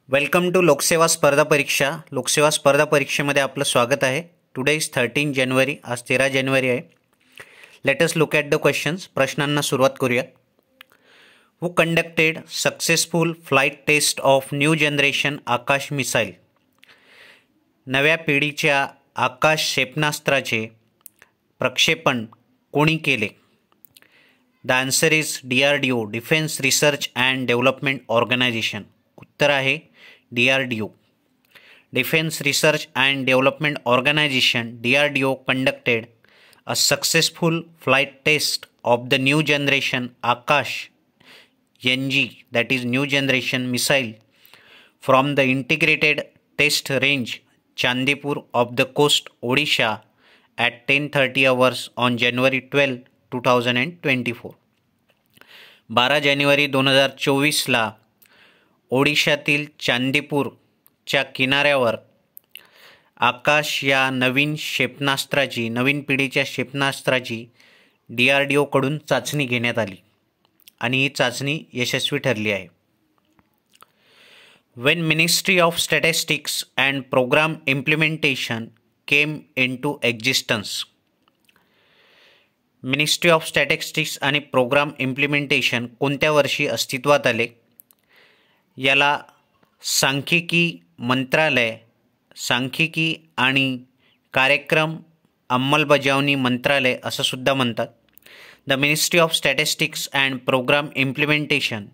Welcome to लोकसेवा स्पर्धा परीक्षा. लोकसेवा स्पर्धा परीक्षेमध्ये आपलं स्वागत आहे. Today is 13 January. आज 13 जानेवारी आहे. Let us look at the questions. प्रश्नांना सुरुवात करूया. Who conducted successful flight test of new generation Akash missile? नव्या पिढीच्या आकाश क्षेपणास्त्राचे प्रक्षेपण कोणी केले? The answer is DRDO, defence research and development organisation. उत्तर आहे DRDO. Defense Research and Development Organization DRDO conducted a successful flight test of the new generation Akash NG, that is new generation missile, from the integrated test range Chandipur of the coast Odisha at 10:30 hours on January 12, 2024. 12 जानेवारी 2024ला ओडिशातील चांदीपूरच्या किनाऱ्यावर आकाश या नवीन पिढीच्या क्षेपणास्त्राची DRDOकडून चाचणी घेण्यात आली आणि ही चाचणी यशस्वी ठरली आहे. When Ministry of Statistics and Program Implementation came into existence. Ministry of statistics आणि प्रोग्राम इम्प्लिमेंटेशन कोणत्या वर्षी अस्तित्वात आले? याला सांख्यिकी मंत्रालय, सांख्यिकी आणि कार्यक्रम अंमलबजावणी मंत्रालय असं सुद्धा म्हणतात. The ministry of statistics and programme implementation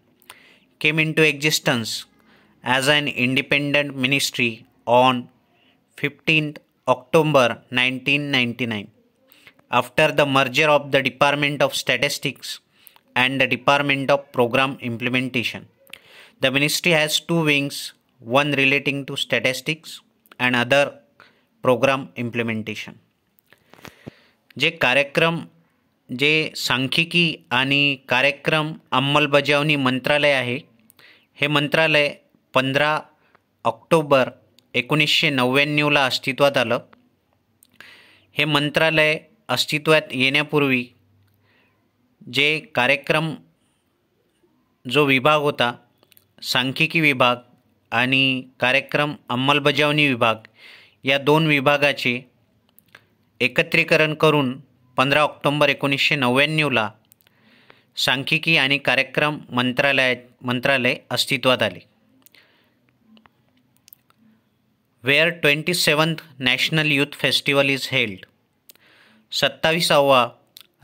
came into existence as an independent ministry on 15 October 1999 after the merger of the department of statistics and the department of programme implementation. The ministry has two wings, one relating to statistics and other program implementation. जे सांख्यिकी आणि कार्यक्रम अंमलबजावणी मंत्रालय आहे, हे मंत्रालय 15 October 1999ला अस्तित्वात आलं. हे मंत्रालय अस्तित्वात येण्यापूर्वी जो विभाग होता, सांख्यिकी विभाग आणि कार्यक्रम अंमलबजावणी विभाग, या दोन विभागाचे एकत्रीकरण करून 15 ऑक्टोबर 1999ला सांख्यिकी आणि कार्यक्रम मंत्रालय अस्तित्वात आले. Where 27th national youth festival is held? 27वा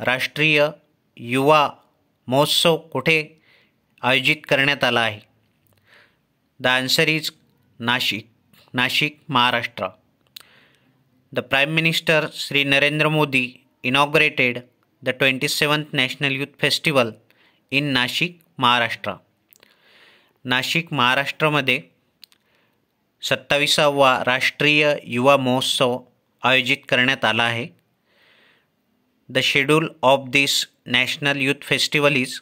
राष्ट्रीय युवा महोत्सव कुठे आयोजित करण्यात आला आहे? The answer is Nashik, Maharashtra. The prime minister Shri Narendra Modi inaugurated the 27th national youth festival in Nashik, Maharashtra. Nashik, महाराष्ट्रामध्ये 27वा राष्ट्रीय युवा महोत्सव आयोजित करण्यात आला आहे. The schedule of this national youth festival is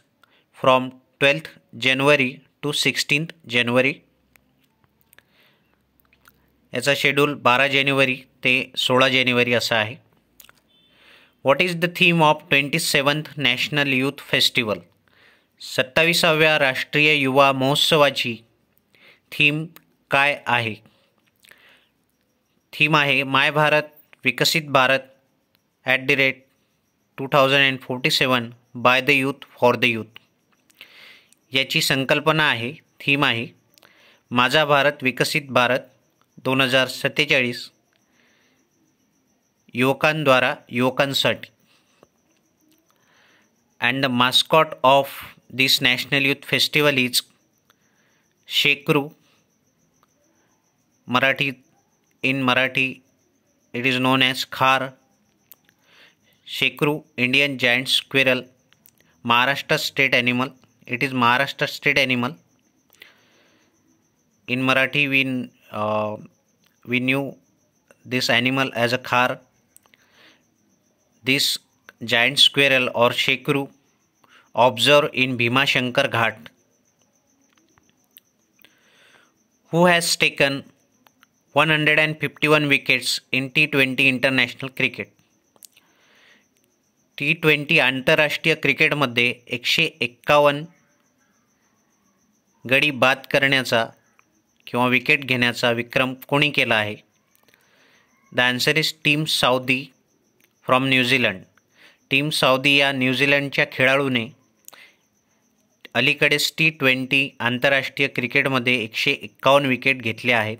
from 12th January to 16th January. याचा शेड्यूल 12 जानेवारी ते 16 जानेवारी असा आहे. What is the theme of 27th national youth festival? 27व्या राष्ट्रीय युवा महोत्सवाची थीम काय आहे? थीम आहे माय भारत विकसित Bharat @2047 by the youth for the youth. याची संकल्पना आहे, थीम आहे माझा भारत विकसित भारत 2047 युवकांद्वारा युवकांसाठी. And the mascot of this national youth festival is Shekru. in Marathi it is known as खार. शेकरू, Indian giant squirrel, Maharashtra state animal. It is Maharashtra state animal. In Marathi we knew this animal as a khar. This giant squirrel or shekru observed in Bhimashankar Ghat. Who has taken 151 wickets in T20 international cricket? T20 आंतरराष्ट्रीय क्रिकेटमध्ये 151 गडी बाद करण्याचा किंवा wicket घेण्याचा विक्रम कोणी केला आहे? The answer is Tim Southee from New Zealand. Tim Southee या न्यूझीलंडच्या खेळाडूने अलीकडेच T20 आंतरराष्ट्रीय क्रिकेटमध्ये 151 विकेट घेतल्या आहेत.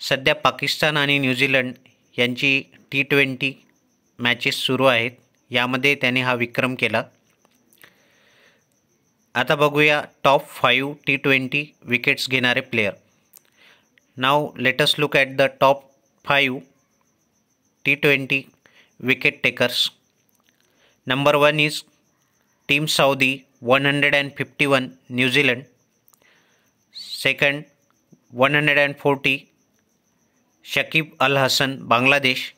सध्या पाकिस्तान आणि न्यूझीलंड यांची T20 मॅचेस सुरू आहेत. यामध्ये त्याने हा विक्रम केला. आता बघूया टॉप 5 T20 विकेट्स घेणारे प्लेयर. नाव let us look at the top 5 T20 wicket takers. Number 1 is Tim Southee 151 New Zealand. Second 140 Shakib Al Hasan Bangladesh.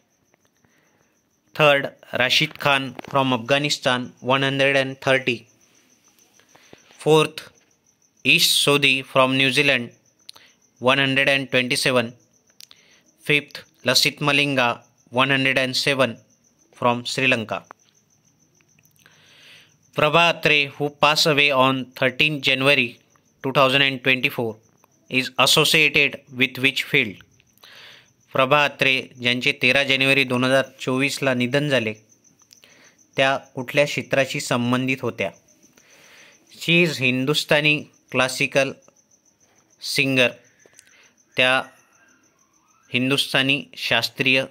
Third Rashid Khan from Afghanistan 130. Fourth Ish Sodhi from New Zealand 127. Fifth Lasith Malinga 107 from Sri Lanka. Prabha Atre, who passed away on 13 January 2024, is associated with which field? Prabha Atre ज्यांचे 13 जानेवारी 2024ला निधन झाले त्या कुठल्या क्षेत्राशी संबंधित होत्या? शी is Hindustani classical singer. त्या हिंदुस्थानी शास्त्रीय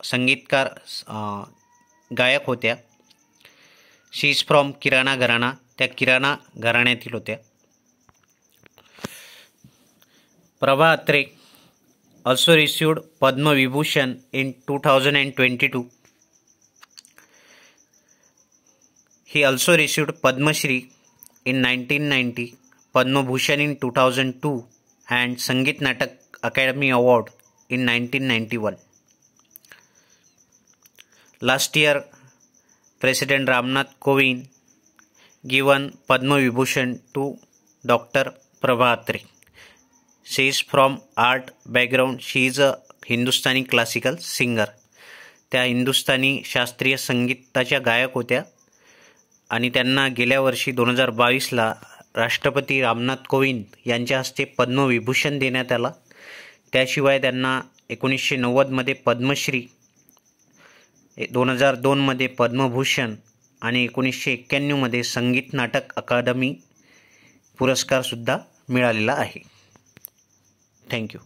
संगीतकार गायक होत्या. शी इज फ्रॉम किराणा घराणा. त्या किराणा घराण्यातील होत्या. Prabha Atre also received Padma Vibhushan in 2022. He also received Padma Shri in 1990, Padma Bhushan in 2002 and Sangeet Natak Academy Award in 1991. Last year, President Ramnath Kovind given Padma Vibhushan to Dr. Prabha Atre. She is from art background. She is a Hindustani classical singer. त्या हिंदुस्थानी शास्त्रीय संगीताच्या गायक होत्या आणि त्यांना गेल्या वर्षी 2022ला राष्ट्रपती रामनाथ कोविंद यांच्या हस्ते पद्मविभूषण देण्यात आला. त्याशिवाय त्यांना 1990मध्ये पद्मश्री, 2002मध्ये पद्मभूषण आणि 1991मध्ये संगीत नाटक अकादमी पुरस्कारसुद्धा मिळालेला आहे. थँक्यू.